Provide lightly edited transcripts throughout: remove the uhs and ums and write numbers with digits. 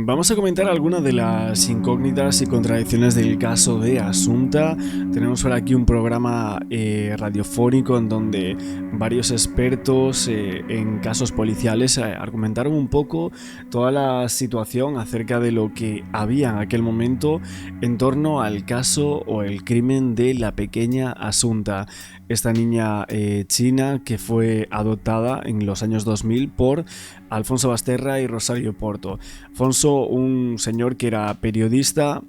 Vamos a comentar algunas de las incógnitas y contradicciones del caso de Asunta. Tenemos por aquí un programa radiofónico en donde varios expertos en casos policiales argumentaron un poco toda la situación acerca de lo que había en aquel momento en torno al caso o el crimen de la pequeña Asunta, esta niña china que fue adoptada en los años 2000 por Alfonso Basterra y Rosario Porto. Alfonso, un señor que era periodista,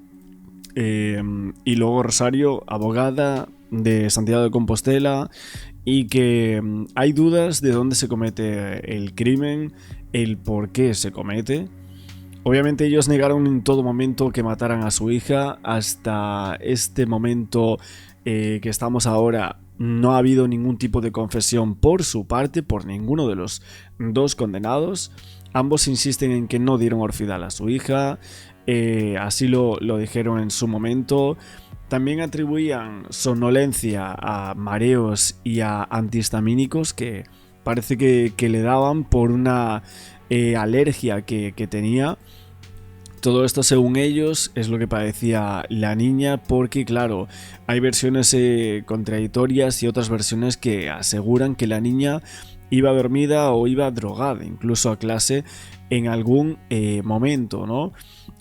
y luego Rosario, abogada de Santiago de Compostela, y que hay dudas de dónde se comete el crimen, el por qué se comete. Obviamente ellos negaron en todo momento que mataran a su hija. Hasta este momento que estamos ahora, no ha habido ningún tipo de confesión por su parte, por ninguno de los dos condenados. Ambos insisten en que no dieron orfidal a su hija, así lo dijeron en su momento. También atribuían somnolencia a mareos y a antihistamínicos que parece que le daban por una alergia que tenía. Todo esto, según ellos, es lo que padecía la niña, porque claro, hay versiones contradictorias y otras versiones que aseguran que la niña iba dormida o iba drogada, incluso a clase en algún momento, ¿no?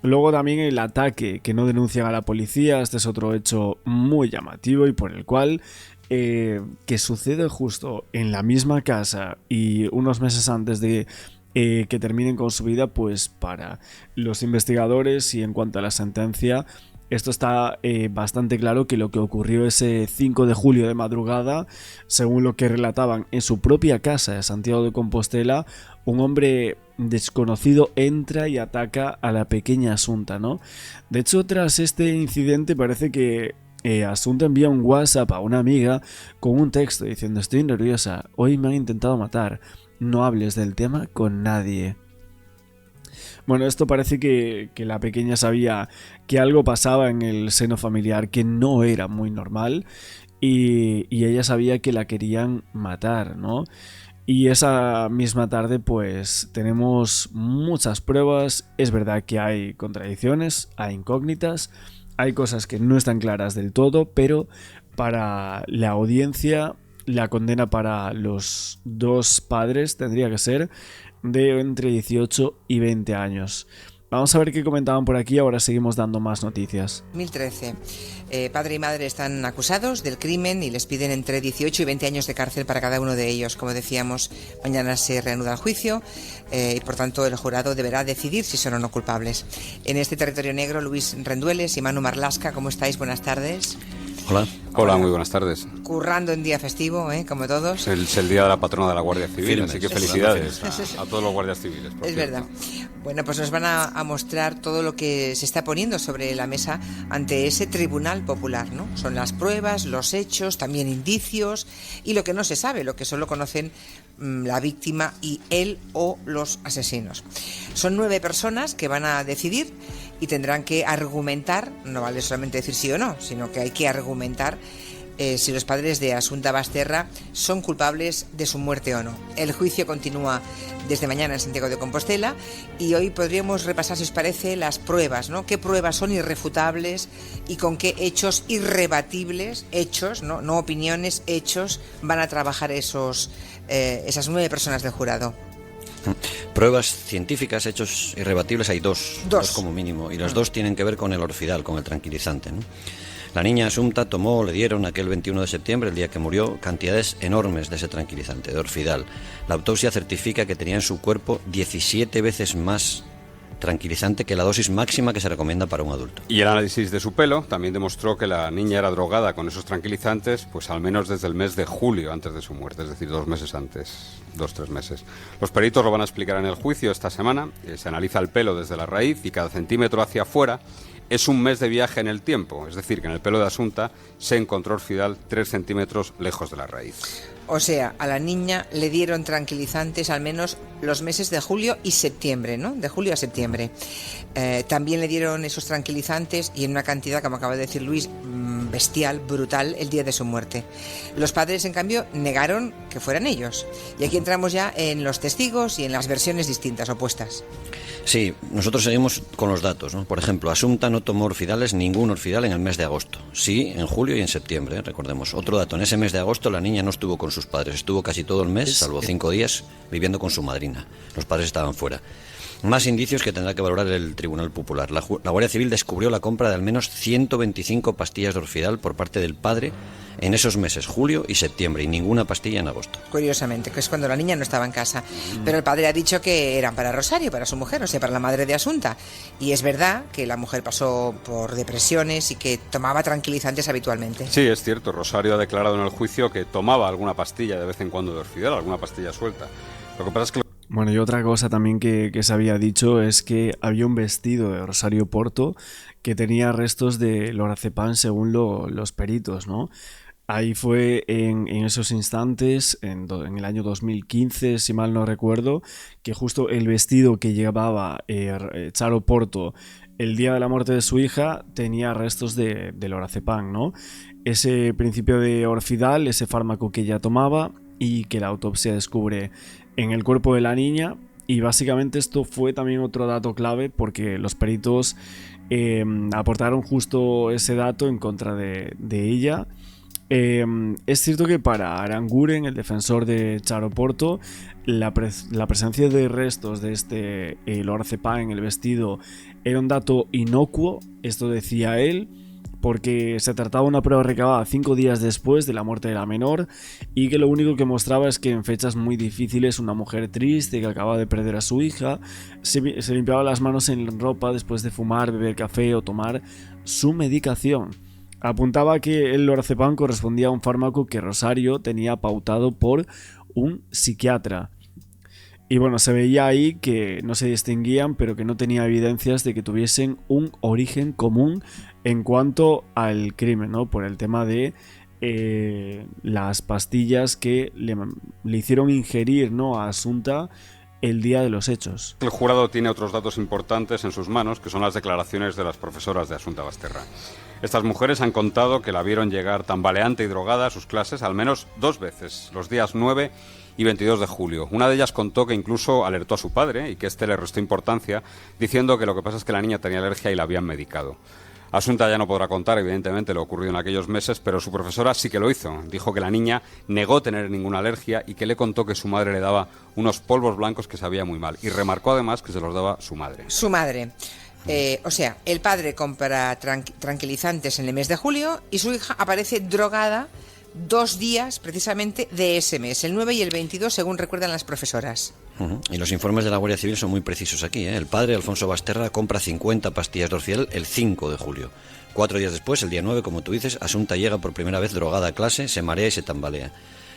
Luego también el ataque, que no denuncian a la policía. Este es otro hecho muy llamativo y por el cual que sucede justo en la misma casa y unos meses antes de que terminen con su vida, pues para los investigadores y en cuanto a la sentencia, esto está bastante claro que lo que ocurrió ese 5 de julio de madrugada, según lo que relataban en su propia casa de Santiago de Compostela, un hombre desconocido entra y ataca a la pequeña Asunta, ¿no? De hecho, tras este incidente parece que Asunta envía un WhatsApp a una amiga con un texto diciendo: estoy nerviosa, hoy me han intentado matar, no hables del tema con nadie. Bueno, esto parece que la pequeña sabía que algo pasaba en el seno familiar que no era muy normal y ella sabía que la querían matar, ¿no? Y esa misma tarde pues tenemos muchas pruebas. Es verdad que hay contradicciones, hay incógnitas, hay cosas que no están claras del todo, pero para la audiencia la condena para los dos padres tendría que ser de entre 18 y 20 años. Vamos a ver qué comentaban por aquí, ahora seguimos dando más noticias. 2013. Padre y madre están acusados del crimen y les piden entre 18 y 20 años de cárcel para cada uno de ellos. Como decíamos, mañana se reanuda el juicio y por tanto el jurado deberá decidir si son o no culpables. En este territorio negro, Luis Rendueles y Manu Marlasca, ¿cómo estáis? Buenas tardes. Hola. Hola, muy buenas tardes. Currando en día festivo, como todos. Es el día de la patrona de la Guardia Civil, firmes, así que felicidades a todos los guardias civiles. Es verdad. Bueno, pues nos van a mostrar todo lo que se está poniendo sobre la mesa ante ese tribunal popular, ¿no? Son las pruebas, los hechos, también indicios y lo que no se sabe, lo que solo conocen la víctima y él o los asesinos. Son 9 personas que van a decidir y tendrán que argumentar, no vale solamente decir sí o no, sino que hay que argumentar si los padres de Asunta Basterra son culpables de su muerte o no. El juicio continúa desde mañana en Santiago de Compostela y hoy podríamos repasar, si os parece, las pruebas, ¿no? ¿Qué pruebas son irrefutables y con qué hechos irrebatibles, hechos, no opiniones, hechos, van a trabajar esas 9 personas del jurado? Pruebas científicas, hechos irrebatibles, hay dos como mínimo, y las dos tienen que ver con el orfidal, con el tranquilizante, ¿no? La niña Asunta le dieron aquel 21 de septiembre, el día que murió, cantidades enormes de ese tranquilizante, de orfidal. La autopsia certifica que tenía en su cuerpo 17 veces más tranquilizante que la dosis máxima que se recomienda para un adulto. Y el análisis de su pelo también demostró que la niña era drogada con esos tranquilizantes, pues al menos desde el mes de julio antes de su muerte, es decir, 2 meses antes, 2-3 meses. Los peritos lo van a explicar en el juicio esta semana. Se analiza el pelo desde la raíz y cada centímetro hacia afuera es un mes de viaje en el tiempo, es decir, que en el pelo de Asunta se encontró orfidal 3 centímetros lejos de la raíz. O sea, a la niña le dieron tranquilizantes al menos los meses de julio y septiembre, ¿no? De julio a septiembre. También le dieron esos tranquilizantes y en una cantidad, como acaba de decir Luis, bestial, brutal, el día de su muerte. Los padres, en cambio, negaron que fueran ellos. Y aquí entramos ya en los testigos y en las versiones distintas, opuestas. Sí, nosotros seguimos con los datos, ¿no? Por ejemplo, Asunta no tomó orfidales, ningún orfidal en el mes de agosto. Sí, en julio y en septiembre, recordemos. Otro dato, en ese mes de agosto la niña no estuvo con sus padres, estuvo casi todo el mes, salvo 5 días, viviendo con su madrina. Los padres estaban fuera. Más indicios que tendrá que valorar el Tribunal Popular. La Guardia Civil descubrió la compra de al menos 125 pastillas de orfidal por parte del padre en esos meses, julio y septiembre, y ninguna pastilla en agosto. Curiosamente, que es cuando la niña no estaba en casa. Pero el padre ha dicho que eran para Rosario, para su mujer, o sea, para la madre de Asunta. Y es verdad que la mujer pasó por depresiones y que tomaba tranquilizantes habitualmente. Sí, es cierto. Rosario ha declarado en el juicio que tomaba alguna pastilla de vez en cuando de orfidal, alguna pastilla suelta. Lo que pasa es que... Bueno, y otra cosa también que se había dicho es que había un vestido de Rosario Porto que tenía restos de lorazepam según los peritos, ¿no? Ahí fue en esos instantes, en el año 2015, si mal no recuerdo, que justo el vestido que llevaba Charo Porto el día de la muerte de su hija tenía restos de lorazepam, ¿no? Ese principio de orfidal, ese fármaco que ella tomaba y que la autopsia descubre en el cuerpo de la niña. Y básicamente esto fue también otro dato clave porque los peritos aportaron justo ese dato en contra de ella. Es cierto que para Aranguren, el defensor de Charo Porto, la presencia de restos de este lorazepam en el vestido era un dato inocuo, esto decía él, porque se trataba de una prueba recabada 5 días después de la muerte de la menor y que lo único que mostraba es que en fechas muy difíciles una mujer triste que acababa de perder a su hija se limpiaba las manos en ropa después de fumar, beber café o tomar su medicación. Apuntaba que el lorazepam correspondía a un fármaco que Rosario tenía pautado por un psiquiatra. Y bueno, se veía ahí que no se distinguían, pero que no tenía evidencias de que tuviesen un origen común en cuanto al crimen, ¿no? Por el tema de las pastillas que le hicieron ingerir, ¿no?, a Asunta el día de los hechos. El jurado tiene otros datos importantes en sus manos, que son las declaraciones de las profesoras de Asunta Basterra. Estas mujeres han contado que la vieron llegar tambaleante y drogada a sus clases al menos 2 veces, los días 9 y 22 de julio. Una de ellas contó que incluso alertó a su padre y que éste le restó importancia, diciendo que lo que pasa es que la niña tenía alergia y la habían medicado. Asunta ya no podrá contar, evidentemente, lo ocurrido en aquellos meses, pero su profesora sí que lo hizo. Dijo que la niña negó tener ninguna alergia y que le contó que su madre le daba unos polvos blancos que sabía muy mal. Y remarcó además que se los daba su madre. Su madre. O sea, el padre compra tranquilizantes en el mes de julio y su hija aparece drogada 2 días precisamente de ese mes, el 9 y el 22, según recuerdan las profesoras. Y los informes de la Guardia Civil son muy precisos aquí, ¿eh? El padre, Alfonso Basterra, compra 50 pastillas de orfidal el 5 de julio. 4 días después, el día 9, como tú dices, Asunta llega por primera vez drogada a clase, se marea y se tambalea.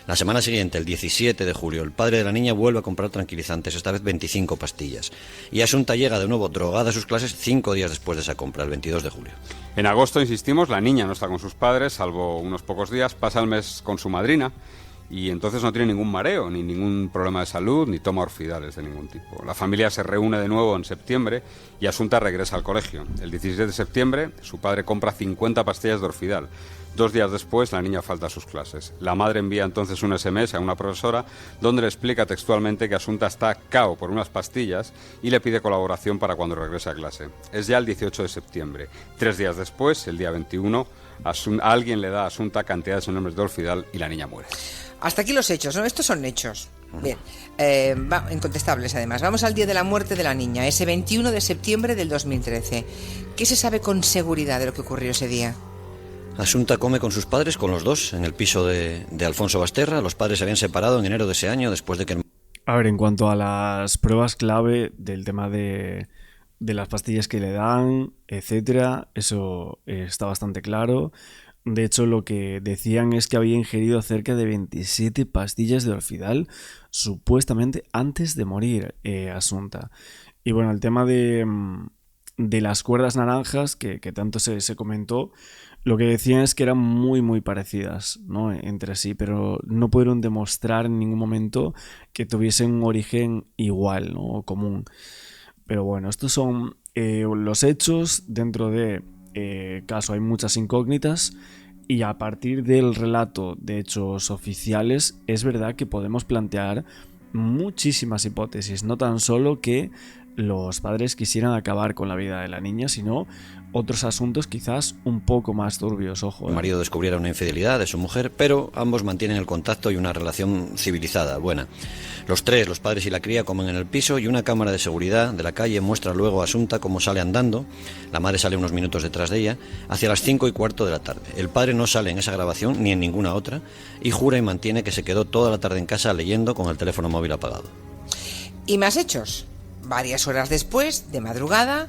La semana siguiente, el 17 de julio, el padre de la niña vuelve a comprar tranquilizantes, esta vez 25 pastillas. Y Asunta llega de nuevo drogada a sus clases 5 días después de esa compra, el 22 de julio. En agosto, insistimos, la niña no está con sus padres, salvo unos pocos días, pasa el mes con su madrina y entonces no tiene ningún mareo, ni ningún problema de salud, ni toma orfidales de ningún tipo. La familia se reúne de nuevo en septiembre y Asunta regresa al colegio. El 17 de septiembre, su padre compra 50 pastillas de orfidal. 2 días después, la niña falta a sus clases. La madre envía entonces un SMS a una profesora donde le explica textualmente que Asunta está cao por unas pastillas y le pide colaboración para cuando regrese a clase. Es ya el 18 de septiembre. 3 días después, el día 21, alguien le da a Asunta cantidades enormes de orfidal y la niña muere. Hasta aquí los hechos, ¿no? Estos son hechos. Bien, incontestables además. Vamos al día de la muerte de la niña, ese 21 de septiembre del 2013. ¿Qué se sabe con seguridad de lo que ocurrió ese día? Asunta come con sus padres, con los dos, en el piso de Alfonso Basterra. Los padres se habían separado en enero de ese año, después de que... A ver, en cuanto a las pruebas clave del tema de las pastillas que le dan, etcétera, eso está bastante claro. De hecho, lo que decían es que había ingerido cerca de 27 pastillas de orfidal, supuestamente antes de morir, Asunta. Y bueno, el tema de las cuerdas naranjas, que tanto se comentó, lo que decían es que eran muy muy parecidas, ¿no?, entre sí, pero no pudieron demostrar en ningún momento que tuviesen un origen igual, ¿no?, común. Pero bueno, estos son los hechos. Dentro de caso hay muchas incógnitas y a partir del relato de hechos oficiales es verdad que podemos plantear muchísimas hipótesis, no tan solo que los padres quisieran acabar con la vida de la niña, sino otros asuntos quizás un poco más turbios, ojo. El marido descubriera una infidelidad de su mujer, pero ambos mantienen el contacto y una relación civilizada, buena. Los tres, los padres y la cría, comen en el piso y una cámara de seguridad de la calle muestra luego a Asunta cómo sale andando. La madre sale unos minutos detrás de ella, hacia las 5:15 de la tarde. El padre no sale en esa grabación ni en ninguna otra y jura y mantiene que se quedó toda la tarde en casa leyendo con el teléfono móvil apagado. Y más hechos. Varias horas después, de madrugada,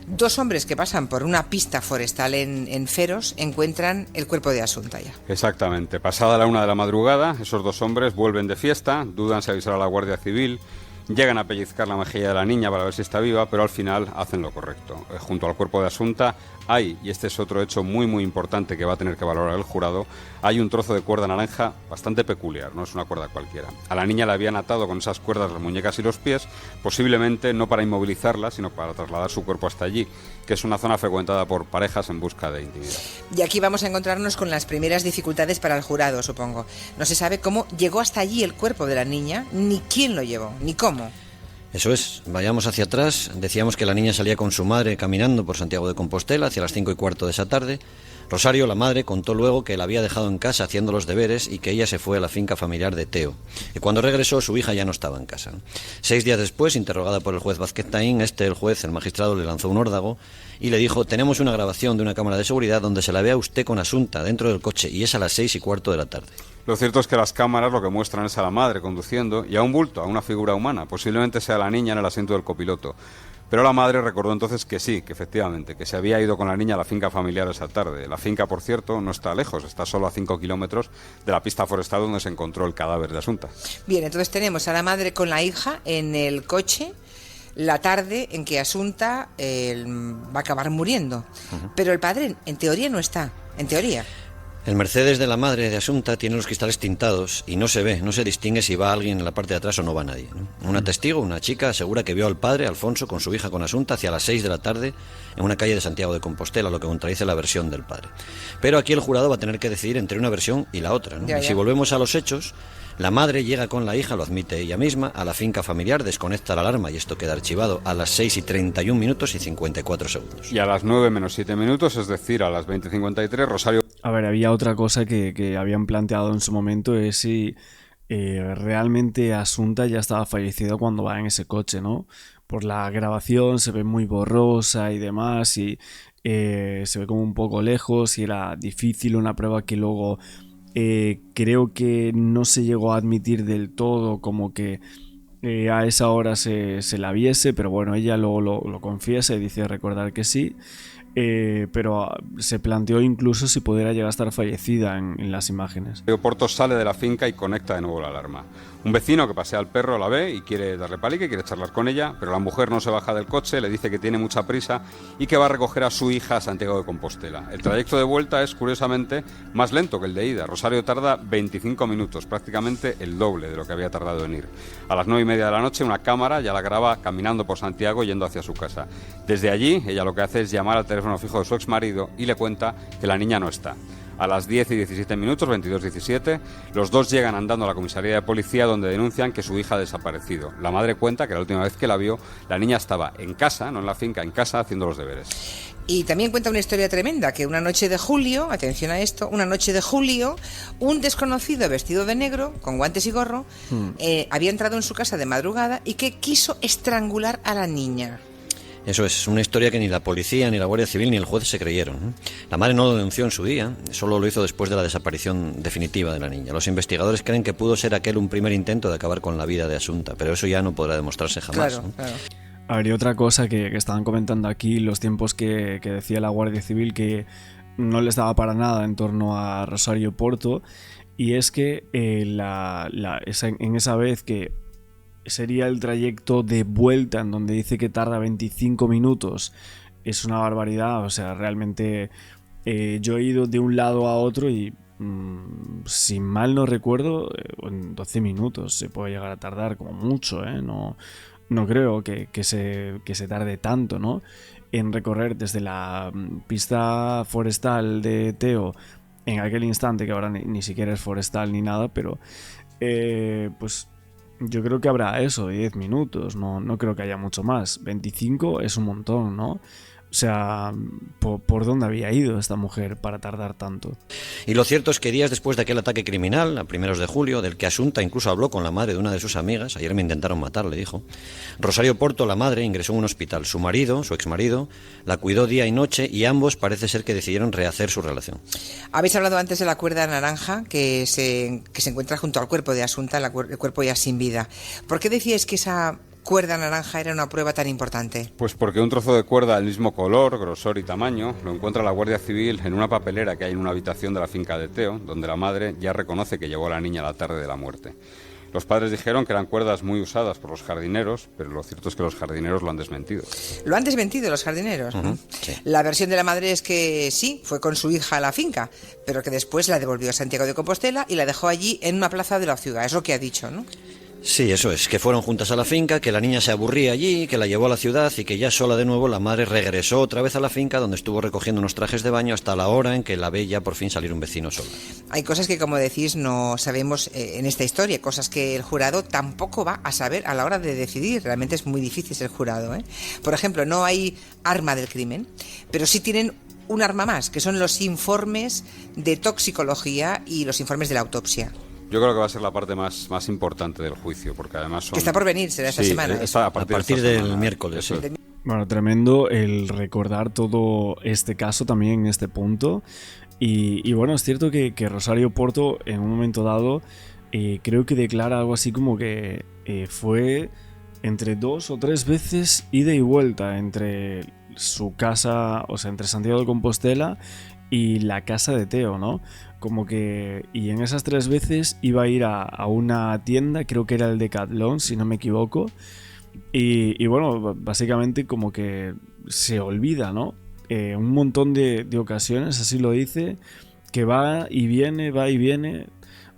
dos hombres que pasan por una pista forestal en Feros encuentran el cuerpo de Asunta ya. Exactamente. Pasada la 1 de la madrugada, esos dos hombres vuelven de fiesta, dudan si avisar a la Guardia Civil, llegan a pellizcar la mejilla de la niña para ver si está viva, pero al final hacen lo correcto. Junto al cuerpo de Asunta hay, y este es otro hecho muy muy importante que va a tener que valorar el jurado, hay un trozo de cuerda naranja bastante peculiar, no es una cuerda cualquiera. A la niña le habían atado con esas cuerdas las muñecas y los pies, posiblemente no para inmovilizarla, sino para trasladar su cuerpo hasta allí, que es una zona frecuentada por parejas en busca de intimidad. Y aquí vamos a encontrarnos con las primeras dificultades para el jurado, supongo. No se sabe cómo llegó hasta allí el cuerpo de la niña, ni quién lo llevó, ni cómo. Eso es, vayamos hacia atrás. Decíamos que la niña salía con su madre caminando por Santiago de Compostela hacia las 5:15 de esa tarde. Rosario, la madre, contó luego que la había dejado en casa haciendo los deberes y que ella se fue a la finca familiar de Teo. Y cuando regresó, su hija ya no estaba en casa. 6 días después, interrogada por el juez Vázquez Taín, el juez, el magistrado, le lanzó un órdago y le dijo: tenemos una grabación de una cámara de seguridad donde se la ve a usted con Asunta dentro del coche, y es a las 6:15 de la tarde. Lo cierto es que las cámaras lo que muestran es a la madre conduciendo y a un bulto, a una figura humana, posiblemente sea la niña en el asiento del copiloto. Pero la madre recordó entonces que sí, que efectivamente, que se había ido con la niña a la finca familiar esa tarde. La finca, por cierto, no está lejos, está solo a 5 kilómetros de la pista forestal donde se encontró el cadáver de Asunta. Bien, entonces tenemos a la madre con la hija en el coche la tarde en que Asunta va a acabar muriendo. Pero el padre, en teoría, no está, en teoría. El Mercedes de la madre de Asunta tiene los cristales tintados y no se ve, no se distingue si va alguien en la parte de atrás o no va nadie, ¿no? Una testigo, una chica, asegura que vio al padre, Alfonso, con su hija con Asunta hacia las 6 de la tarde en una calle de Santiago de Compostela, lo que contradice la versión del padre. Pero aquí el jurado va a tener que decidir entre una versión y la otra, ¿no? Ya. Y si volvemos a los hechos, la madre llega con la hija, lo admite ella misma, a la finca familiar, desconecta la alarma y esto queda archivado a las 6:31 y 54 segundos. Y a las 9 menos 7 minutos, es decir, a las 20:53, Rosario... A ver, había otra cosa que habían planteado en su momento, es si realmente Asunta ya estaba fallecida cuando va en ese coche, ¿no? Por la grabación se ve muy borrosa y demás, y se ve como un poco lejos, y era difícil, una prueba que luego creo que no se llegó a admitir del todo, como que a esa hora se la viese, pero bueno, ella luego lo confiesa y dice recordar que sí. Pero se planteó incluso si pudiera llegar a estar fallecida en las imágenes. Porto sale de la finca y conecta de nuevo la alarma. Un vecino que pasea al perro la ve y quiere darle palique, quiere charlar con ella, pero la mujer no se baja del coche, le dice que tiene mucha prisa y que va a recoger a su hija a Santiago de Compostela. El trayecto de vuelta es, curiosamente, más lento que el de ida. Rosario tarda 25 minutos, prácticamente el doble de lo que había tardado en ir. A las 9:30 de la noche, una cámara ya la graba caminando por Santiago yendo hacia su casa. Desde allí, ella lo que hace es llamar al teléfono fijo de su exmarido y le cuenta que la niña no está. A las 10:17 minutos, 22:17, los dos llegan andando a la comisaría de policía donde denuncian que su hija ha desaparecido. La madre cuenta que la última vez que la vio, la niña estaba en casa, no en la finca, en casa haciendo los deberes. Y también cuenta una historia tremenda, que una noche de julio, atención a esto, una noche de julio, un desconocido vestido de negro, con guantes y gorro, había entrado en su casa de madrugada y que quiso estrangular a la niña. Eso es una historia que ni la policía, ni la Guardia Civil, ni el juez se creyeron. La madre no lo denunció en su día, solo lo hizo después de la desaparición definitiva de la niña. Los investigadores creen que pudo ser aquel un primer intento de acabar con la vida de Asunta, pero eso ya no podrá demostrarse jamás. Claro, claro. A ver, y otra cosa que estaban comentando aquí, los tiempos que decía la Guardia Civil que no les daba para nada en torno a Rosario Porto, y es que en esa vez que sería el trayecto de vuelta, en donde dice que tarda 25 minutos, es una barbaridad. O sea, realmente yo he ido de un lado a otro y si mal no recuerdo, en 12 minutos se puede llegar a tardar como mucho, no creo que se tarde tanto, ¿no? En recorrer desde la pista forestal de Teo en aquel instante, que ahora ni siquiera es forestal ni nada, pero pues Yo creo que habrá eso, 10 minutos, no creo que haya mucho más. 25 es un montón, ¿no? O sea, ¿por dónde había ido esta mujer para tardar tanto? Y lo cierto es que días después de aquel ataque criminal, a primeros de julio, del que Asunta incluso habló con la madre de una de sus amigas, ayer me intentaron matar, le dijo, Rosario Porto, la madre, ingresó en un hospital. Su marido, su exmarido, la cuidó día y noche y ambos parece ser que decidieron rehacer su relación. Habéis hablado antes de la cuerda naranja que se encuentra junto al cuerpo de Asunta, el cuerpo ya sin vida. ¿Por qué decíais que esa cuerda naranja era una prueba tan importante? Pues porque un trozo de cuerda del mismo color, grosor y tamaño lo encuentra la Guardia Civil en una papelera que hay en una habitación de la finca de Teo, donde la madre ya reconoce que llevó a la niña la tarde de la muerte. Los padres dijeron que eran cuerdas muy usadas por los jardineros, pero lo cierto es que los jardineros lo han desmentido. ¿Lo han desmentido los jardineros? Sí. La versión de la madre es que sí, fue con su hija a la finca, pero que después la devolvió a Santiago de Compostela y la dejó allí en una plaza de la ciudad. Es lo que ha dicho, ¿no? Sí, eso es, que fueron juntas a la finca, que la niña se aburría allí, que la llevó a la ciudad y que ya sola de nuevo la madre regresó otra vez a la finca donde estuvo recogiendo unos trajes de baño hasta la hora en que la ve ya por fin salir un vecino sola. Hay cosas que, como decís, no sabemos en esta historia, cosas que el jurado tampoco va a saber a la hora de decidir. Realmente es muy difícil ser jurado, ¿eh? Por ejemplo, no hay arma del crimen, pero sí tienen un arma más, que son los informes de toxicología y los informes de la autopsia. Yo creo que va a ser la parte más importante del juicio, porque además son... Que está por venir, será esta semana. A partir del semana, miércoles, sí. Bueno, tremendo el recordar todo este caso también en este punto. Y bueno, es cierto que Rosario Porto en un momento dado creo que declara algo así como que fue entre 2 o 3 veces ida y vuelta entre su casa, o sea, entre Santiago de Compostela y la casa de Teo, ¿no? Como que... Y en esas 3 veces iba a ir a una tienda, creo que era el Decathlon, si no me equivoco. Y bueno, básicamente como que se olvida, ¿no? Un montón de ocasiones, así lo dice, que va y viene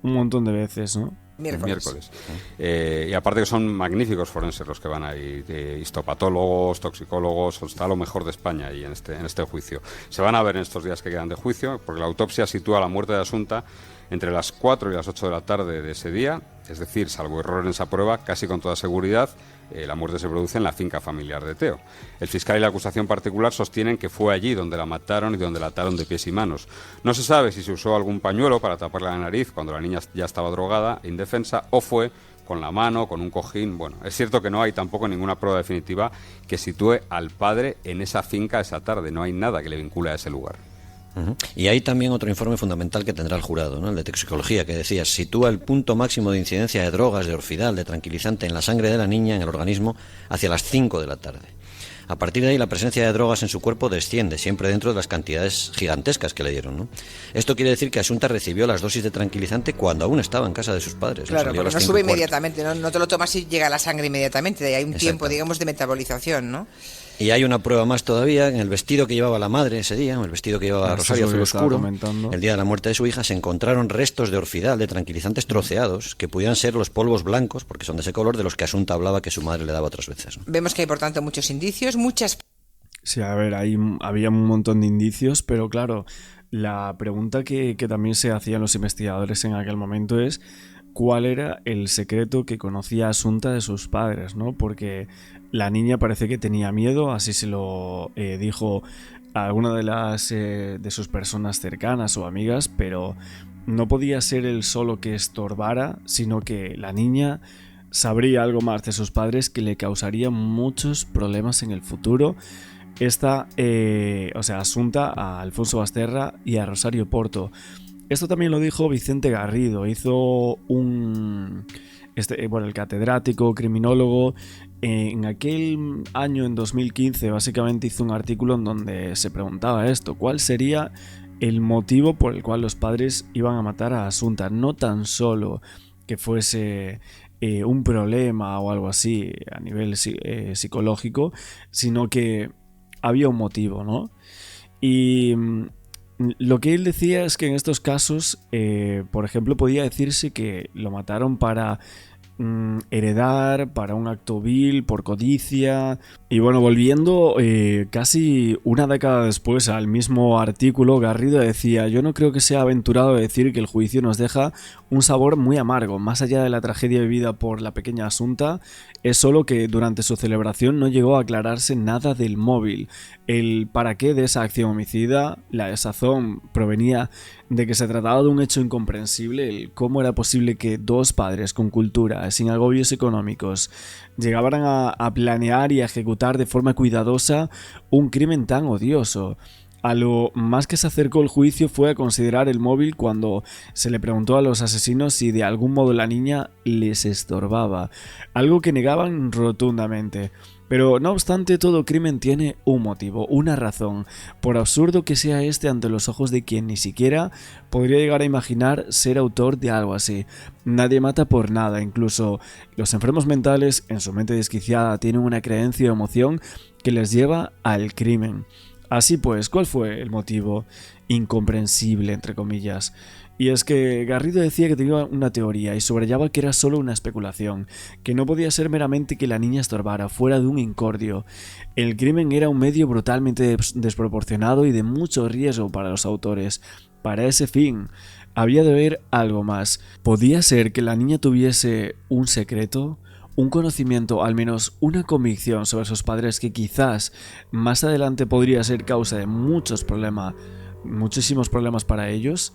un montón de veces, ¿no? Miércoles. Y aparte que son magníficos forenses los que van ahí, histopatólogos, toxicólogos, está lo mejor de España ahí en este juicio. Se van a ver en estos días que quedan de juicio, porque la autopsia sitúa la muerte de Asunta entre las 4 y las 8 de la tarde de ese día, es decir, salvo error en esa prueba, casi con toda seguridad, la muerte se produce en la finca familiar de Teo. El fiscal y la acusación particular sostienen que fue allí donde la mataron y donde la ataron de pies y manos. No se sabe si se usó algún pañuelo para taparle la nariz cuando la niña ya estaba drogada e indefensa, o fue con la mano, con un cojín. Bueno, es cierto que no hay tampoco ninguna prueba definitiva que sitúe al padre en esa finca esa tarde. No hay nada que le vincule a ese lugar. Y hay también otro informe fundamental que tendrá el jurado, ¿no? El de toxicología, que decía, sitúa el punto máximo de incidencia de drogas, de orfidal, de tranquilizante en la sangre de la niña, en el organismo, hacia las 5 de la tarde. A partir de ahí la presencia de drogas en su cuerpo desciende, siempre dentro de las cantidades gigantescas que le dieron, ¿no? Esto quiere decir que Asunta recibió las dosis de tranquilizante cuando aún estaba en casa de sus padres. Claro, porque no sube inmediatamente, no te lo tomas y llega a la sangre inmediatamente, hay un tiempo, digamos, de metabolización, ¿no? Y hay una prueba más todavía, en el vestido que llevaba la madre ese día, el vestido que llevaba Rosario azul oscuro, el día de la muerte de su hija, se encontraron restos de orfidal, de tranquilizantes troceados, que pudieran ser los polvos blancos, porque son de ese color, de los que Asunta hablaba que su madre le daba otras veces, ¿no? Vemos que hay, por tanto, muchos indicios, muchas... Sí, a ver, había un montón de indicios, pero claro, la pregunta que también se hacían los investigadores en aquel momento es cuál era el secreto que conocía Asunta de sus padres, ¿no? Porque la niña parece que tenía miedo, así se lo dijo a alguna de sus personas cercanas o amigas, pero no podía ser él solo que estorbara, sino que la niña sabría algo más de sus padres que le causaría muchos problemas en el futuro. Asunta a Alfonso Basterra y a Rosario Porto. Esto también lo dijo Vicente Garrido, hizo el catedrático, criminólogo, en aquel año, en 2015, básicamente hizo un artículo en donde se preguntaba esto, ¿cuál sería el motivo por el cual los padres iban a matar a Asunta? No tan solo que fuese un problema o algo así a nivel psicológico, sino que había un motivo, ¿no? Y lo que él decía es que en estos casos, por ejemplo, podía decirse que lo mataron para heredar para un acto vil, por codicia. Y bueno, volviendo casi una década después al mismo artículo, Garrido decía: yo no creo que sea aventurado decir que el juicio nos deja un sabor muy amargo. Más allá de la tragedia vivida por la pequeña Asunta, es solo que durante su celebración no llegó a aclararse nada del móvil. El para qué de esa acción homicida, la desazón provenía de que se trataba de un hecho incomprensible, el cómo era posible que dos padres con cultura, sin agobios económicos, llegaran a planear y a ejecutar de forma cuidadosa un crimen tan odioso. A lo más que se acercó el juicio fue a considerar el móvil cuando se le preguntó a los asesinos si de algún modo la niña les estorbaba, algo que negaban rotundamente. Pero no obstante, todo crimen tiene un motivo, una razón, por absurdo que sea este ante los ojos de quien ni siquiera podría llegar a imaginar ser autor de algo así. Nadie mata por nada, incluso los enfermos mentales en su mente desquiciada tienen una creencia o emoción que les lleva al crimen. Así pues, ¿cuál fue el motivo? Incomprensible, entre comillas. Y es que Garrido decía que tenía una teoría y subrayaba que era solo una especulación, que no podía ser meramente que la niña estorbara fuera de un incordio. El crimen era un medio brutalmente desproporcionado y de mucho riesgo para los autores. Para ese fin, había de haber algo más. ¿Podía ser que la niña tuviese un secreto? Un conocimiento, al menos una convicción sobre sus padres que quizás más adelante podría ser causa de muchísimos problemas para ellos.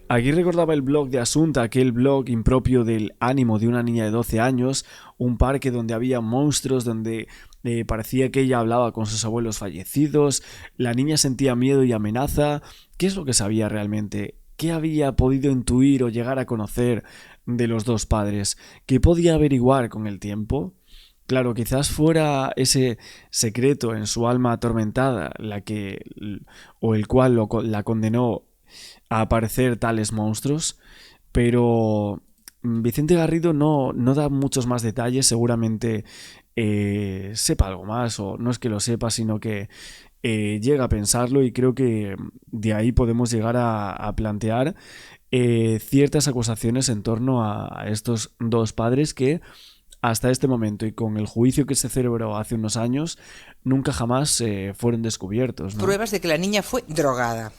Aquí recordaba el blog de Asunta, aquel blog impropio del ánimo de una niña de 12 años, un parque donde había monstruos, donde parecía que ella hablaba con sus abuelos fallecidos, la niña sentía miedo y amenaza. ¿Qué es lo que sabía realmente? ¿Qué había podido intuir o llegar a conocer de los dos padres? ¿Qué podía averiguar con el tiempo? Claro, quizás fuera ese secreto en su alma atormentada el cual la condenó a aparecer tales monstruos, pero Vicente Garrido no da muchos más detalles. Seguramente sepa algo más, o no es que lo sepa, sino que llega a pensarlo, y creo que de ahí podemos llegar a plantear ciertas acusaciones en torno a estos dos padres que hasta este momento, y con el juicio que se celebró hace unos años, nunca jamás fueron descubiertos, ¿no? Pruebas de que la niña fue drogada.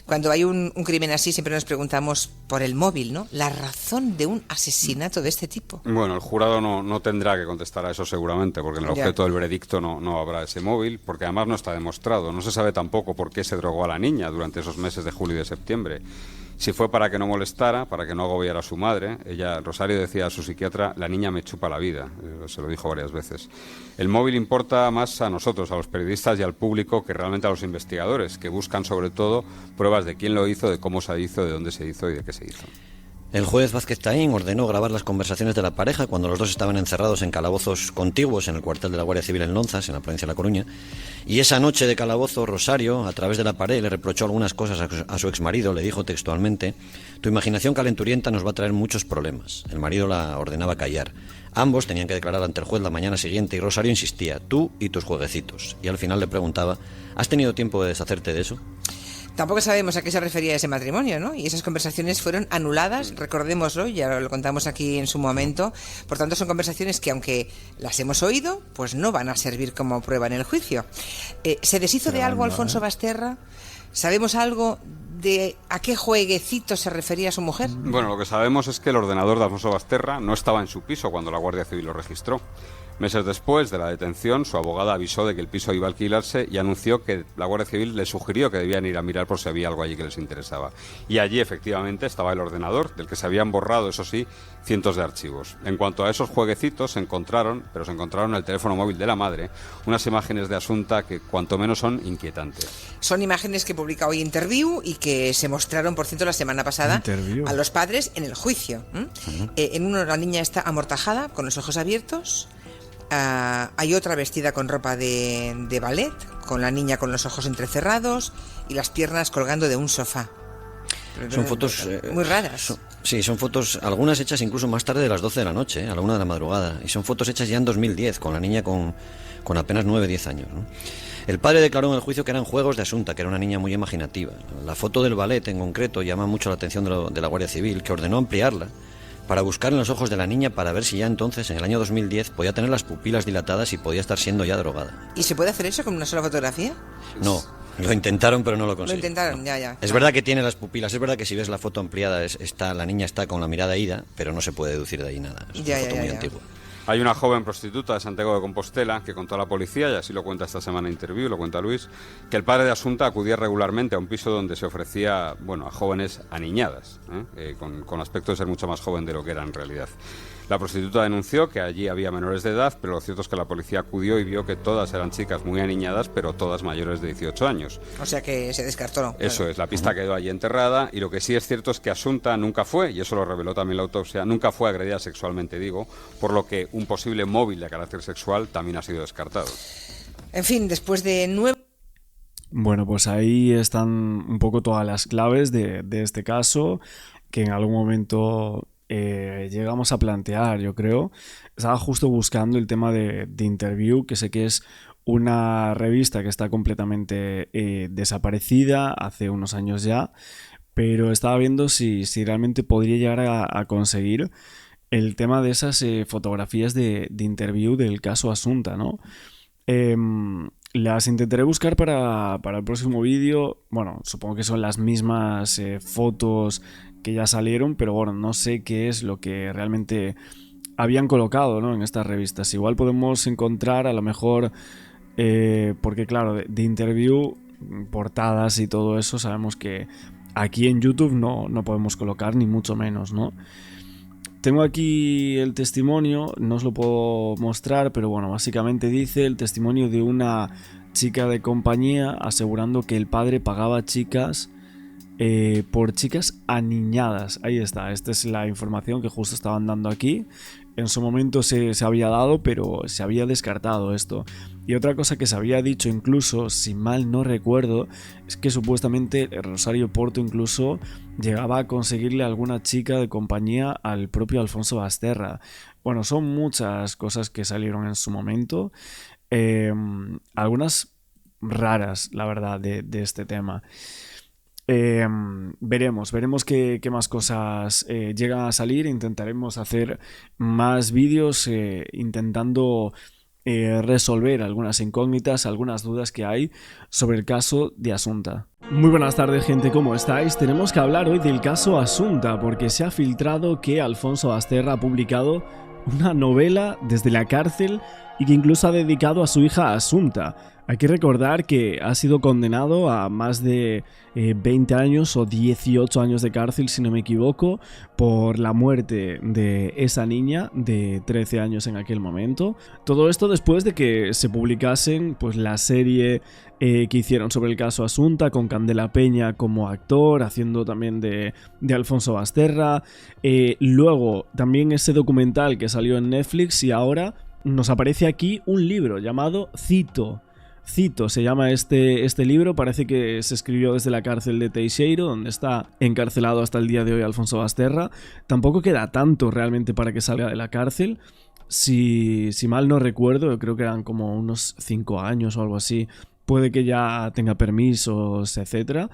Cuando hay un crimen así siempre nos preguntamos por el móvil, ¿no? La razón de un asesinato de este tipo. Bueno, el jurado no tendrá que contestar a eso seguramente, porque en el objeto del veredicto no habrá ese móvil, porque además no está demostrado. No se sabe tampoco por qué se drogó a la niña durante esos meses de julio y de septiembre. Si fue para que no molestara, para que no agobiara a su madre. Rosario decía a su psiquiatra: la niña me chupa la vida. Se lo dijo varias veces. El móvil importa más a nosotros, a los periodistas y al público, que realmente a los investigadores, que buscan sobre todo pruebas de quién lo hizo, de cómo se hizo, de dónde se hizo y de qué se hizo. El juez Vázquez Taín ordenó grabar las conversaciones de la pareja cuando los dos estaban encerrados en calabozos contiguos en el cuartel de la Guardia Civil en Lonzas, en la provincia de La Coruña. Y esa noche de calabozo, Rosario, a través de la pared, le reprochó algunas cosas a su exmarido. Le dijo textualmente: tu imaginación calenturienta nos va a traer muchos problemas. El marido la ordenaba callar. Ambos tenían que declarar ante el juez la mañana siguiente y Rosario insistía: tú y tus jueguecitos. Y al final le preguntaba: ¿has tenido tiempo de deshacerte de eso? Tampoco sabemos a qué se refería ese matrimonio, ¿no? Y esas conversaciones fueron anuladas, recordémoslo, ya lo contamos aquí en su momento. Por tanto, son conversaciones que, aunque las hemos oído, pues no van a servir como prueba en el juicio. ¿Se deshizo de algo Alfonso Basterra? ¿Sabemos algo de a qué jueguecito se refería su mujer? Bueno, lo que sabemos es que el ordenador de Alfonso Basterra no estaba en su piso cuando la Guardia Civil lo registró. Meses después de la detención, su abogada avisó de que el piso iba a alquilarse y anunció que la Guardia Civil le sugirió que debían ir a mirar por si había algo allí que les interesaba. Y allí, efectivamente, estaba el ordenador, del que se habían borrado, eso sí, cientos de archivos. En cuanto a esos jueguecitos, se encontraron en el teléfono móvil de la madre unas imágenes de Asunta que, cuanto menos, son inquietantes. Son imágenes que publica hoy Interview y que se mostraron, por cierto, la semana pasada a los padres en el juicio. En uno la niña está amortajada, con los ojos abiertos. Hay otra vestida con ropa de ballet, con la niña con los ojos entrecerrados y las piernas colgando de un sofá. Son fotos muy raras. Son fotos, algunas hechas incluso más tarde de las 12 de la noche, a la 1 de la madrugada. Y son fotos hechas ya en 2010, con la niña con apenas 9-10 años, ¿no? El padre declaró en el juicio que eran juegos de Asunta, que era una niña muy imaginativa. La foto del ballet en concreto llama mucho la atención de la Guardia Civil, que ordenó ampliarla para buscar en los ojos de la niña para ver si ya entonces, en el año 2010, podía tener las pupilas dilatadas y podía estar siendo ya drogada. ¿Y se puede hacer eso con una sola fotografía? No, lo intentaron pero no lo Lo consiguieron. intentaron, No. ya. Es verdad que tiene las pupilas, es verdad que si ves la foto ampliada la niña está con la mirada ida, pero no se puede deducir de ahí nada. Es una foto muy antigua. Hay una joven prostituta de Santiago de Compostela que contó a la policía, y así lo cuenta esta semana en Interview, lo cuenta Luis, que el padre de Asunta acudía regularmente a un piso donde se ofrecía, a jóvenes aniñadas, con aspecto de ser mucho más joven de lo que era en realidad. La prostituta denunció que allí había menores de edad, pero lo cierto es que la policía acudió y vio que todas eran chicas muy aniñadas, pero todas mayores de 18 años. O sea que se descartó, ¿no? Eso es, la pista quedó allí enterrada, y lo que sí es cierto es que Asunta nunca fue, y eso lo reveló también la autopsia, nunca fue agredida sexualmente, por lo que un posible móvil de carácter sexual también ha sido descartado. En fin, después de 9... Bueno, pues ahí están un poco todas las claves de este caso, que en algún momento llegamos a plantear, yo creo. Estaba justo buscando el tema de Interview, que sé que es una revista que está completamente desaparecida hace unos años ya, pero estaba viendo si realmente podría llegar a conseguir el tema de esas fotografías de Interview del caso Asunta, ¿no? Las intentaré buscar para el próximo vídeo. Bueno, supongo que son las mismas fotos que ya salieron, pero bueno, no sé qué es lo que realmente habían colocado, ¿no?, en estas revistas. Igual podemos encontrar a lo mejor, porque claro, de Interview, portadas y todo eso, sabemos que aquí en YouTube no podemos colocar, ni mucho menos, ¿no? Tengo aquí el testimonio, no os lo puedo mostrar, pero bueno, básicamente dice el testimonio de una chica de compañía asegurando que el padre pagaba chicas por chicas aniñadas. Ahí está, esta es la información que justo estaban dando aquí. En su momento se había dado, pero se había descartado esto. Y otra cosa que se había dicho incluso, si mal no recuerdo, es que supuestamente Rosario Porto incluso llegaba a conseguirle alguna chica de compañía al propio Alfonso Basterra. Bueno, son muchas cosas que salieron en su momento. Algunas raras, la verdad, de este tema. Veremos qué más cosas llegan a salir. Intentaremos hacer más vídeos intentando resolver algunas incógnitas, algunas dudas que hay sobre el caso de Asunta. Muy buenas tardes, gente, ¿cómo estáis? Tenemos que hablar hoy del caso Asunta porque se ha filtrado que Alfonso Basterra ha publicado una novela desde la cárcel y que incluso ha dedicado a su hija Asunta. Hay que recordar que ha sido condenado a más de 20 años o 18 años de cárcel, si no me equivoco, por la muerte de esa niña de 13 años en aquel momento. Todo esto después de que se publicasen pues, la serie que hicieron sobre el caso Asunta, con Candela Peña como actor, haciendo también de Alfonso Basterra. Luego también ese documental que salió en Netflix, y ahora nos aparece aquí un libro llamado Cito, se llama este libro. Parece que se escribió desde la cárcel de Teixeiro, donde está encarcelado hasta el día de hoy Alfonso Basterra. Tampoco queda tanto realmente para que salga de la cárcel. Si mal no recuerdo, yo creo que eran como unos 5 años o algo así. Puede que ya tenga permisos, etcétera.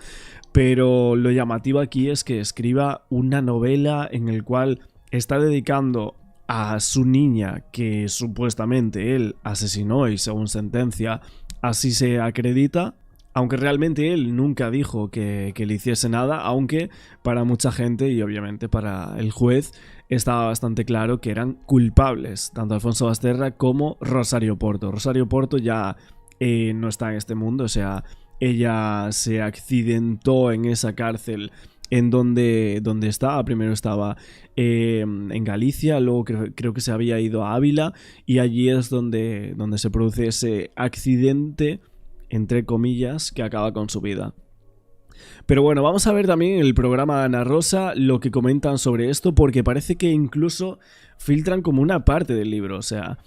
Pero lo llamativo aquí es que escriba una novela en el cual está dedicando a su niña que supuestamente él asesinó, y según sentencia así se acredita, aunque realmente él nunca dijo que le hiciese nada, aunque para mucha gente y obviamente para el juez estaba bastante claro que eran culpables, tanto Alfonso Basterra como Rosario Porto. Rosario Porto ya no está en este mundo, o sea, ella se accidentó en esa cárcel en donde estaba. Primero estaba en Galicia, luego creo que se había ido a Ávila, y allí es donde se produce ese accidente, entre comillas, que acaba con su vida. Pero bueno, vamos a ver también en el programa Ana Rosa lo que comentan sobre esto, porque parece que incluso filtran como una parte del libro, o sea,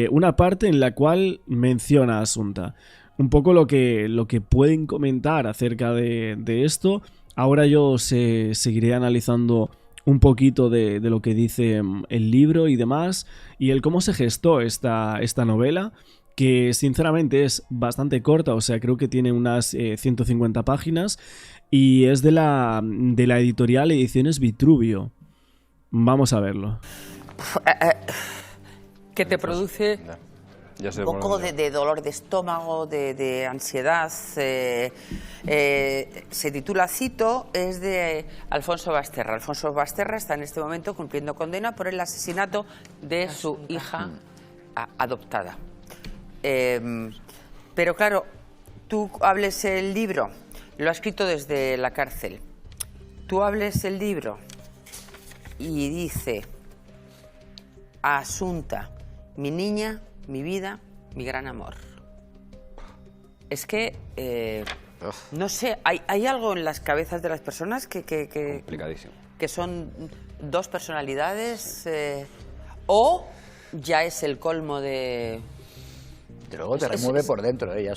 una parte en la cual menciona a Asunta. Un poco lo que pueden comentar acerca de esto. Ahora yo seguiré analizando un poquito de lo que dice el libro y demás, y el cómo se gestó esta novela, que sinceramente es bastante corta, o sea, creo que tiene unas 150 páginas, y es de la editorial Ediciones Vitruvio. Vamos a verlo. Que te produce un poco de dolor de estómago, de ansiedad. Se titula Cito, es de Alfonso Basterra. Alfonso Basterra está en este momento cumpliendo condena por el asesinato de su hija adoptada. Pero claro, tú hables el libro, lo ha escrito desde la cárcel. Tú hables el libro y dice: Asunta, mi niña, mi vida, mi gran amor. Es que, no sé, hay algo en las cabezas de las personas Complicadísimo. que son dos personalidades, o ya es el colmo de... Luego te remueve por dentro, ya.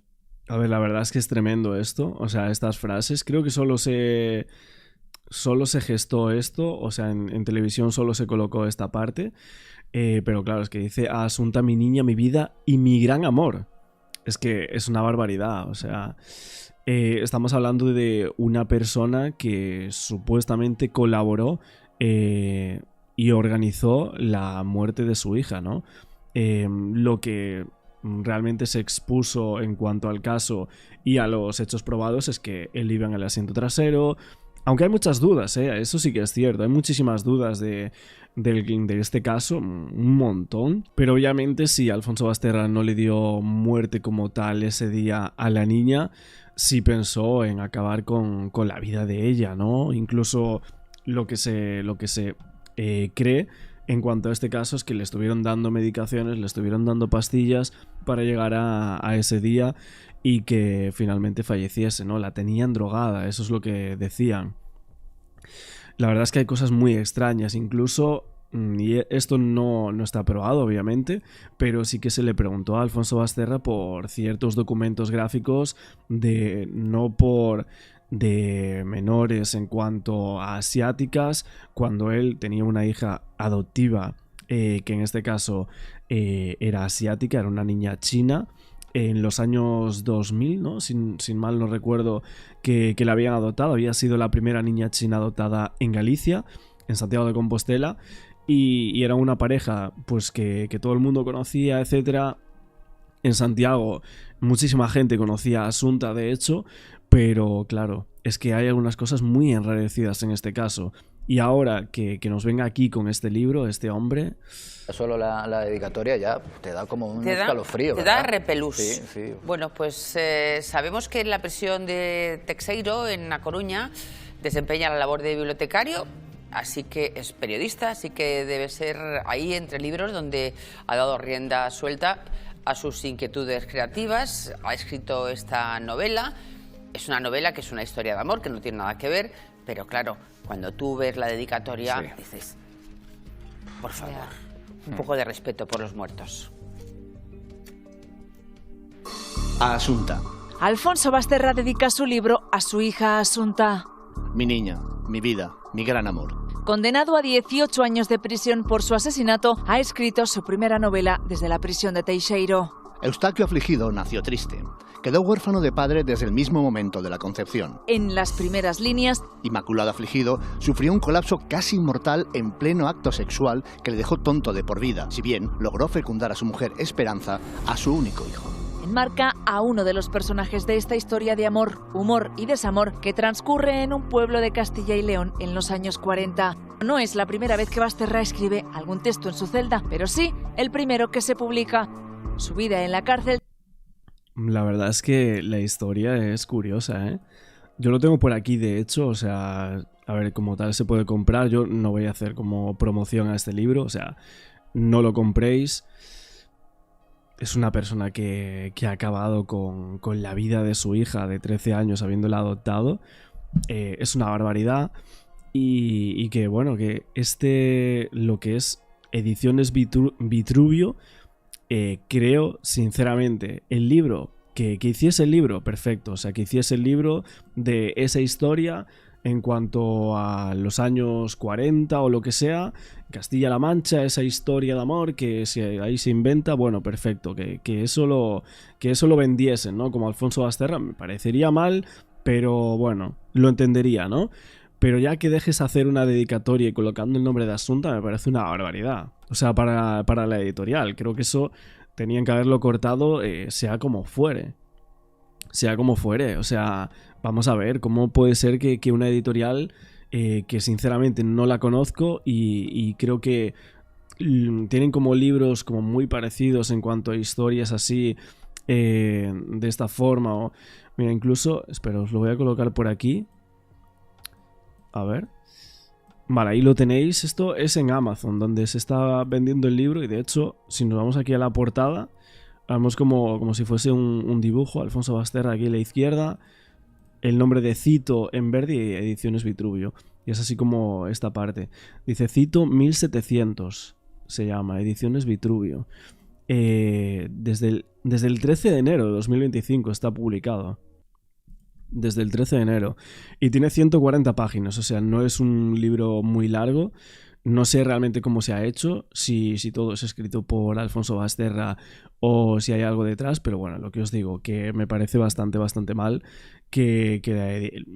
A ver, la verdad es que es tremendo esto. O sea, estas frases, creo que solo se gestó esto, o sea, en televisión solo se colocó esta parte. Pero claro, es que dice: Asunta, mi niña, mi vida y mi gran amor. Es que es una barbaridad, o sea, estamos hablando de una persona que supuestamente colaboró y organizó la muerte de su hija, ¿no? Lo que realmente se expuso en cuanto al caso y a los hechos probados es que él iba en el asiento trasero. Aunque hay muchas dudas, eso sí que es cierto. Hay muchísimas dudas de este caso, un montón. Pero obviamente si Alfonso Basterra no le dio muerte como tal ese día a la niña, sí pensó en acabar con la vida de ella, ¿no? Incluso lo que se cree en cuanto a este caso es que le estuvieron dando medicaciones, le estuvieron dando pastillas para llegar a ese día y que finalmente falleciese, ¿no? La tenían drogada, eso es lo que decían. La verdad es que hay cosas muy extrañas, incluso, y esto no está probado obviamente, pero sí que se le preguntó a Alfonso Basterra por ciertos documentos gráficos de menores en cuanto a asiáticas, cuando él tenía una hija adoptiva, que en este caso era asiática, era una niña china, en los años 2000, ¿no? Sin mal no recuerdo, que la habían adoptado. Había sido la primera niña china adoptada en Galicia, en Santiago de Compostela, y era una pareja pues que todo el mundo conocía, etcétera. En Santiago muchísima gente conocía a Asunta, de hecho, pero claro, es que hay algunas cosas muy enrarecidas en este caso. Y ahora que nos venga aquí con este libro, este hombre... Solo la dedicatoria ya te da como un escalofrío, te ¿verdad? da repelús. Sí. Bueno, pues sabemos que en la prisión de Teixeiro, en A Coruña, desempeña la labor de bibliotecario, así que es periodista, así que debe ser ahí entre libros donde ha dado rienda suelta a sus inquietudes creativas. Ha escrito esta novela. Es una novela que es una historia de amor, que no tiene nada que ver, pero claro, cuando tú ves la dedicatoria, sí, dices, por favor, un poco de respeto por los muertos. A Asunta. Alfonso Basterra dedica su libro a su hija Asunta. Mi niña, mi vida, mi gran amor. Condenado a 18 años de prisión por su asesinato, ha escrito su primera novela desde la prisión de Teixeiro. Eustaquio afligido nació triste. Quedó huérfano de padre desde el mismo momento de la concepción. En las primeras líneas, Inmaculado afligido sufrió un colapso casi mortal en pleno acto sexual que le dejó tonto de por vida, si bien logró fecundar a su mujer Esperanza, a su único hijo. Enmarca a uno de los personajes de esta historia de amor, humor y desamor que transcurre en un pueblo de Castilla y León en los años 40. No es la primera vez que Basterra escribe algún texto en su celda, pero sí el primero que se publica. Su vida en la cárcel. La verdad es que la historia es curiosa, ¿eh? Yo lo tengo por aquí, de hecho, o sea, a ver, como tal se puede comprar. Yo no voy a hacer como promoción a este libro, o sea, no lo compréis. Es una persona que ha acabado con la vida de su hija de 13 años habiéndola adoptado. Es una barbaridad. Y que, bueno, que lo que es Ediciones Vitruvio, creo, sinceramente, el libro, que hiciese el libro, perfecto, o sea, que hiciese el libro de esa historia en cuanto a los años 40 o lo que sea, Castilla-La Mancha, esa historia de amor que si ahí se inventa, bueno, perfecto, que eso lo vendiesen, ¿no? Como Alfonso Basterra, me parecería mal, pero bueno, lo entendería, ¿no? Pero ya que dejes hacer una dedicatoria y colocando el nombre de Asunta me parece una barbaridad. O sea, para la editorial. Creo que eso tenían que haberlo cortado sea como fuere. Sea como fuere. O sea, vamos a ver, ¿cómo puede ser que una editorial que sinceramente no la conozco y creo que tienen como libros como muy parecidos en cuanto a historias así de esta forma? O, mira, incluso, espera, os lo voy a colocar por aquí. A ver. Vale, ahí lo tenéis. Esto es en Amazon, donde se está vendiendo el libro. Y de hecho, si nos vamos aquí a la portada, vemos como si fuese un dibujo. Alfonso Basterra aquí a la izquierda. El nombre de Cito en verde y Ediciones Vitruvio. Y es así como esta parte. Dice Cito 1700. Se llama Ediciones Vitruvio. Desde el 13 de enero de 2025 está publicado. Desde el 13 de enero. Y tiene 140 páginas, o sea, no es un libro muy largo. No sé realmente cómo se ha hecho, si todo es escrito por Alfonso Basterra o si hay algo detrás, pero bueno, lo que os digo, que me parece bastante mal que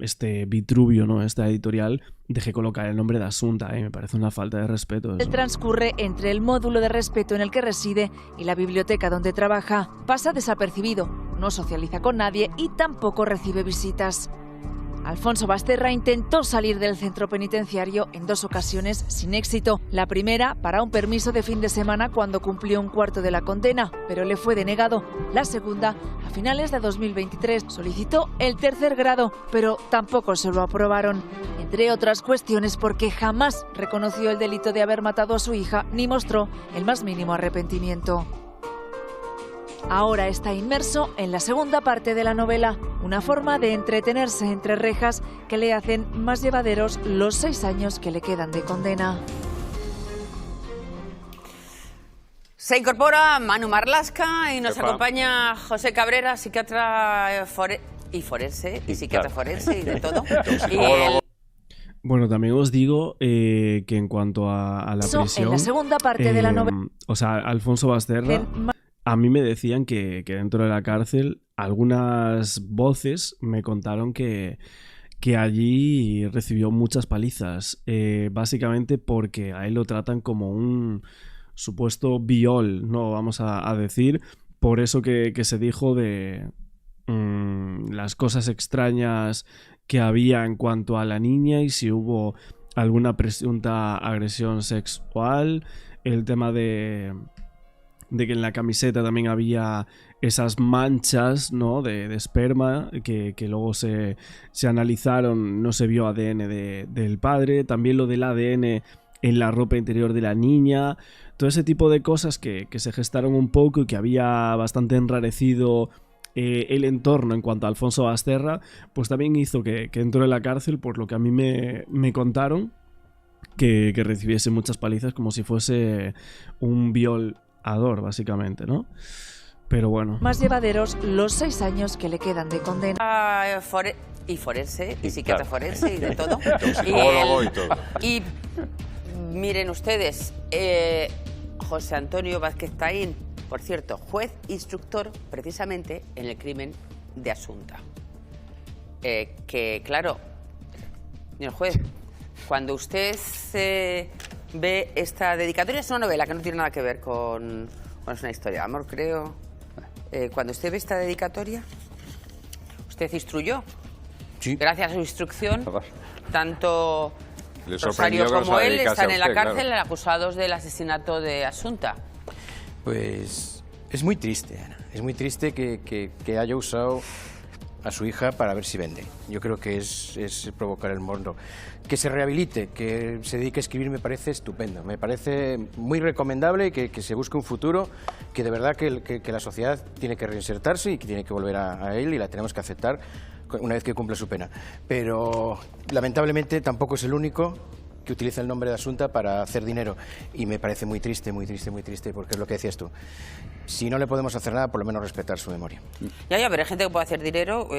este Vitruvio, ¿no? Esta editorial, deje colocar el nombre de Asunta, me parece una falta de respeto. Él transcurre entre el módulo de respeto en el que reside y la biblioteca donde trabaja. Pasa desapercibido, no socializa con nadie y tampoco recibe visitas. Alfonso Basterra intentó salir del centro penitenciario en 2 ocasiones sin éxito. La primera para un permiso de fin de semana cuando cumplió un cuarto de la condena, pero le fue denegado. La segunda, a finales de 2023, solicitó el 3er grado, pero tampoco se lo aprobaron. Entre otras cuestiones porque jamás reconoció el delito de haber matado a su hija ni mostró el más mínimo arrepentimiento. Ahora está inmerso en la segunda parte de la novela, una forma de entretenerse entre rejas que le hacen más llevaderos los 6 años que le quedan de condena. Se incorpora Manu Marlasca y nos acompaña José Cabrera, psiquiatra forense y psiquiatra forense y de todo. Bueno, también os digo que en cuanto a la prisión... En la segunda parte de la novela... O sea, Alfonso Basterra... A mí me decían que dentro de la cárcel algunas voces me contaron que allí recibió muchas palizas, básicamente porque a él lo tratan como un supuesto viol, ¿no? Vamos a decir, por eso que se dijo de las cosas extrañas que había en cuanto a la niña y si hubo alguna presunta agresión sexual, el tema de que en la camiseta también había esas manchas, ¿no? de esperma que luego se analizaron, no se vio ADN del padre, también lo del ADN en la ropa interior de la niña, todo ese tipo de cosas que se gestaron un poco y que había bastante enrarecido el entorno en cuanto a Alfonso Basterra, pues también hizo que entró en la cárcel, por lo que a mí me contaron, que recibiese muchas palizas como si fuese un violador, básicamente, ¿no? Pero bueno. Más llevaderos los 6 años que le quedan de condena. Forense, y psiquiatra forense y de todo. Y miren ustedes, José Antonio Vázquez Taín, por cierto, juez instructor precisamente en el crimen de Asunta. Que claro, señor juez, cuando usted ve esta dedicatoria, es una novela que no tiene nada que ver con es una historia de amor, creo. Cuando usted ve esta dedicatoria, usted instruyó. Sí. Gracias a su instrucción, tanto Rosario como él están en la cárcel, claro, acusados del asesinato de Asunta. Pues es muy triste, Ana. Es muy triste que haya usado a su hija para ver si vende. Yo creo que es provocar el morbo. Que se rehabilite, que se dedique a escribir, me parece estupendo. Me parece muy recomendable que se busque un futuro, que de verdad que la sociedad tiene que reinsertarse y que tiene que volver a él y la tenemos que aceptar una vez que cumpla su pena. Pero lamentablemente tampoco es el único que utiliza el nombre de Asunta para hacer dinero y me parece muy triste, porque es lo que decías tú. Si no le podemos hacer nada, por lo menos respetar su memoria. Ya, pero hay gente que puede hacer dinero,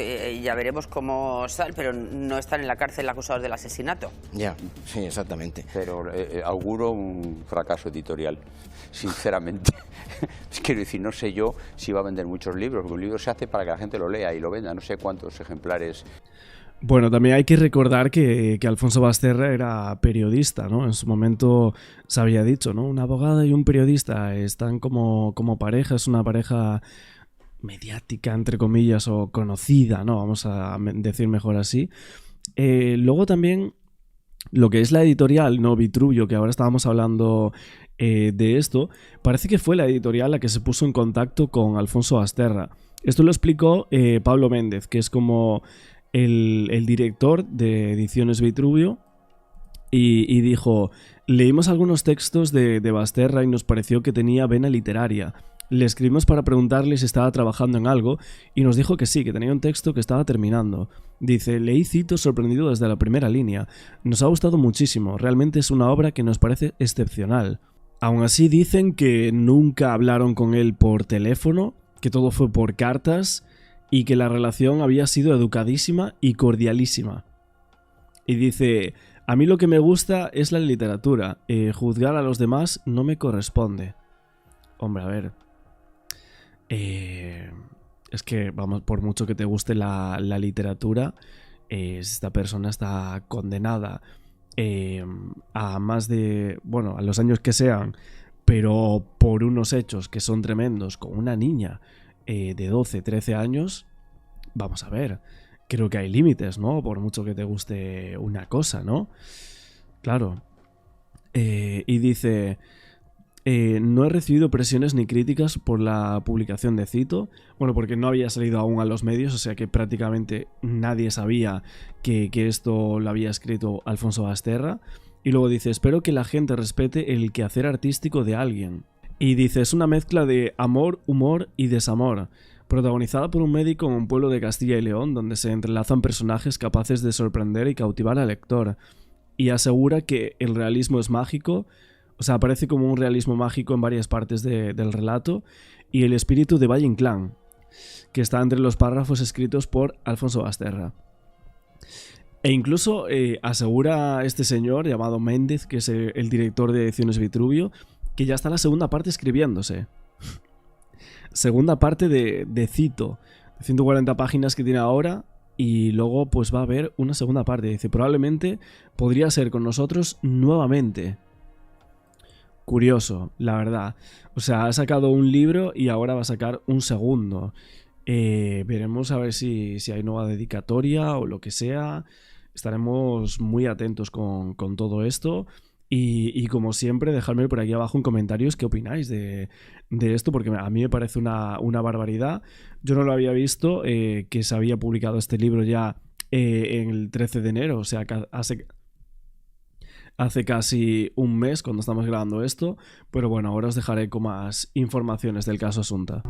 ya veremos cómo sale, pero no están en la cárcel acusados del asesinato. Ya, sí, exactamente. Pero auguro un fracaso editorial, sinceramente. Quiero decir, no sé yo si va a vender muchos libros, porque un libro se hace para que la gente lo lea y lo venda, no sé cuántos ejemplares. Bueno, también hay que recordar que Alfonso Basterra era periodista, ¿no? En su momento se había dicho, ¿no? Una abogada y un periodista están como pareja, es una pareja mediática, entre comillas, o conocida, ¿no? Vamos a decir mejor así. Luego también lo que es la editorial, ¿no? Vitruvio, que ahora estábamos hablando de esto, parece que fue la editorial la que se puso en contacto con Alfonso Basterra. Esto lo explicó Pablo Méndez, que es como el director de Ediciones Vitruvio, y dijo: leímos algunos textos de Basterra y nos pareció que tenía vena literaria. Le escribimos para preguntarle si estaba trabajando en algo y nos dijo que sí, que tenía un texto que estaba terminando. Dice: leí Cito sorprendido desde la primera línea. Nos ha gustado muchísimo, realmente es una obra que nos parece excepcional. Aún así dicen que nunca hablaron con él por teléfono, que todo fue por cartas y que la relación había sido educadísima y cordialísima. Y dice: a mí lo que me gusta es la literatura, juzgar a los demás no me corresponde. Hombre, a ver... es que, vamos, por mucho que te guste la literatura, esta persona está condenada a más de, bueno, a los años que sean, pero por unos hechos que son tremendos, con una niña de 12, 13 años, vamos a ver, creo que hay límites, ¿no? Por mucho que te guste una cosa, ¿no? Claro. Y dice... no he recibido presiones ni críticas por la publicación de Cito, bueno, porque no había salido aún a los medios, o sea que prácticamente nadie sabía que esto lo había escrito Alfonso Basterra. Y luego dice: espero que la gente respete el quehacer artístico de alguien. Y dice: es una mezcla de amor, humor y desamor, protagonizada por un médico en un pueblo de Castilla y León donde se entrelazan personajes capaces de sorprender y cautivar al lector. Y asegura que el realismo es mágico. O sea, aparece como un realismo mágico en varias partes del relato, y el espíritu de Valle Inclán, que está entre los párrafos escritos por Alfonso Basterra. E incluso asegura este señor llamado Méndez, que es el director de Ediciones Vitruvio, que ya está la segunda parte escribiéndose. Segunda parte de Cito, de 140 páginas que tiene ahora, y luego pues va a haber una segunda parte. Dice: probablemente podría ser con nosotros nuevamente. Curioso, la verdad. O sea, ha sacado un libro y ahora va a sacar un segundo. Veremos a ver si hay nueva dedicatoria o lo que sea. Estaremos muy atentos con todo esto. Y como siempre, dejadme por aquí abajo en comentarios qué opináis de esto, porque a mí me parece una barbaridad. Yo no lo había visto, que se había publicado este libro ya en el 13 de enero, o sea, hace casi un mes cuando estamos grabando esto, pero bueno, ahora os dejaré con más informaciones del caso Asunta.